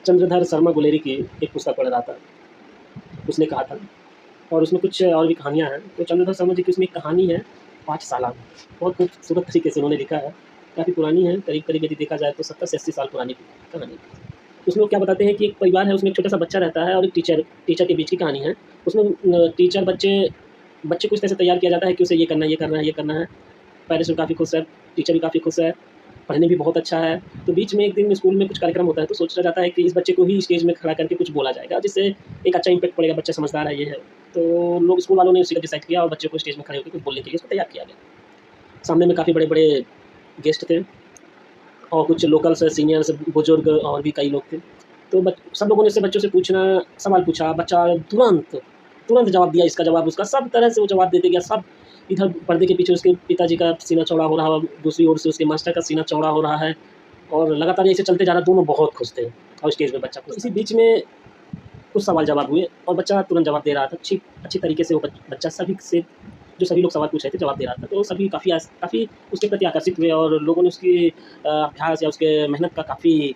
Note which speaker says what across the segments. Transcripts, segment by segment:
Speaker 1: चंद्रधर शर्मा गुलेरी की एक पुस्तक पढ़ रहा था। उसने कहा था और उसमें कुछ और भी कहानियाँ हैं। तो चंद्रधर शर्मा जी की उसमें एक कहानी है पाठशाला। बहुत खूबसूरत तरीके से उन्होंने लिखा है। काफ़ी पुरानी है, करीब-करीब यदि देखा जाए तो 70 से 80 साल पुरानी कहानी। उसमें वो क्या बताते हैं कि एक परिवार है, उसमें एक छोटा-सा बच्चा रहता है और एक टीचर के बीच की कहानी है। उसमें टीचर बच्चे को इस तरह से तैयार किया जाता है कि उसे ये करना है, ये करना है, ये करना है। पेरेंट्स भी काफ़ी खुश है, टीचर भी काफ़ी खुश है, पढ़ने भी बहुत अच्छा है। तो बीच में एक दिन स्कूल में कुछ कार्यक्रम होता है, तो सोचा जाता है कि इस बच्चे को ही स्टेज में खड़ा करके कुछ बोला जाएगा, जिससे एक अच्छा इम्पैक्ट पड़ेगा, बच्चा समझदार है, ये है। तो लोग स्कूल वालों ने उसी का डिसाइड किया और बच्चे को स्टेज में खड़े होके कुछ बोलने के लिए उसको तैयार किया गया। सामने में काफ़ी बड़े-बड़े गेस्ट थे और कुछ लोकल्स, सीनियर्स, बुजुर्ग और भी कई लोग थे। तो सब लोगों ने से बच्चों से सवाल पूछा, बच्चा तुरंत जवाब दिया, इसका जवाब उसका, सब तरह से वो जवाब देते गया। सब इधर पर्दे के पीछे उसके पिताजी का सीना चौड़ा हो रहा है, दूसरी ओर से उसके मास्टर का सीना चौड़ा हो रहा है और लगातार ऐसे चलते जा रहा है, दोनों बहुत खुश थे और स्टेज पे बच्चा खुश। इसी बीच में कुछ सवाल-जवाब हुए और बच्चा तुरंत जवाब दे रहा था। अच्छी तरीके से वो बच्चा सभी लोग सवाल पूछ रहे थे, जवाब दे रहा था। तो सभी काफ़ी उसके प्रति आकर्षित हुए और लोगों ने उसकी अभ्यास या उसके मेहनत का काफ़ी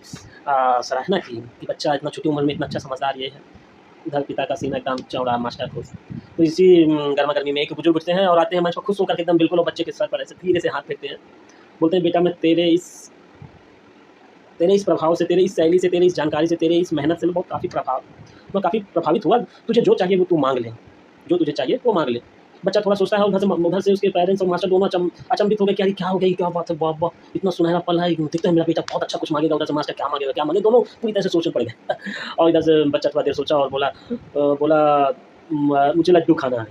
Speaker 1: सराहना की कि बच्चा इतना छोटी उम्र में इतना अच्छा समझदार ये है। इधर पिता का सीना एकदम चौड़ा, मास्टर खुश। तो इसी गरमा-गर्मी में एक बुजुर्ग उठते हैं और आते हैं मंच पर खुश होकर के एकदम बिल्कुल वो बच्चे के सर पर ऐसे धीरे से हाथ फेरते हैं। बोलते हैं, "बेटा, मैं तेरे इस प्रभाव से, तेरी इस शैली से, तेरी इस जानकारी से, तेरी इस मेहनत से मैं काफ़ी प्रभावित हुआ। तुझे जो चाहिए वो तू माँग ले, जो तुझे चाहिए वो माँग ले।" बच्चा थोड़ा सोचता है, उधर से उसके पेरेंट्स और मास्टर दोनों अचंभित हो गए कि अरे क्या हो गया? क्या बात है? वाह, वाह! इतना सुनहरा पल है, दिखता है मेरा बेटा बहुत अच्छा कुछ माँगेगा, उधर से मास्टर क्या माँगेगा, क्या माँगेगा? दोनों पूरी तरह से सोच में पड़ गए। और इधर से बच्चा थोड़ा देर सोचा और बोला मुझे लड्डू खाना है।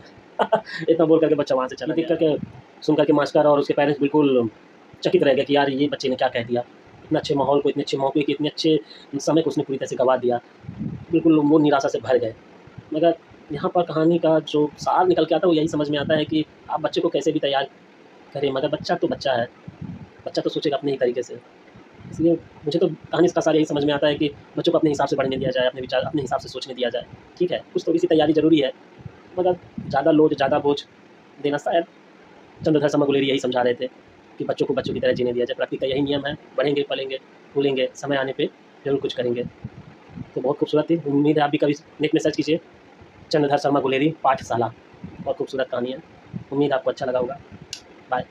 Speaker 1: इतना बोल कर के बच्चा वहाँ से चला गया। सुन कर के मास्टर और उसके पेरेंट्स बिल्कुल चकित रह गए कि यार ये बच्चे ने क्या कह दिया। इतने अच्छे माहौल को, इतने अच्छे मौके की, इतने अच्छे समय को उसने पूरी तरह से गँवा दिया। बिल्कुल वो निराशा से भर गए। मगर यहाँ पर कहानी का जो सार निकल के आता है वो यही समझ में आता है कि आप बच्चे को कैसे भी तैयार करें, मगर बच्चा तो बच्चा है। बच्चा तो सोचेगा अपने ही तरीके से। इसलिए मुझे तो कहानी का सार यही समझ में आता है कि बच्चों को अपने हिसाब से पढ़ने दिया जाए, अपने विचार अपने हिसाब से सोचने दिया जाए। ठीक है, कुछ थोड़ी-सी तैयारी ज़रूरी है, मगर ज़्यादा लोड, ज़्यादा बोझ देना शायद चंद्रधर शर्मा गुलेरी यही समझा रहे थे कि बच्चों को बच्चों की तरह जीने दिया जाए। प्रकृति का यही नियम है, बढ़ेंगे, पलेंगे, फूलेंगे, समय आने पे ज़रूर कुछ करेंगे। तो बहुत खूबसूरत थी, उम्मीद है आप भी कभी नेट में सर्च कीजिए, चंद्रधर शर्मा गुलेरी पाठशाला। बहुत खूबसूरत कहानी है। उम्मीद आपको अच्छा लगा होगा। बाय।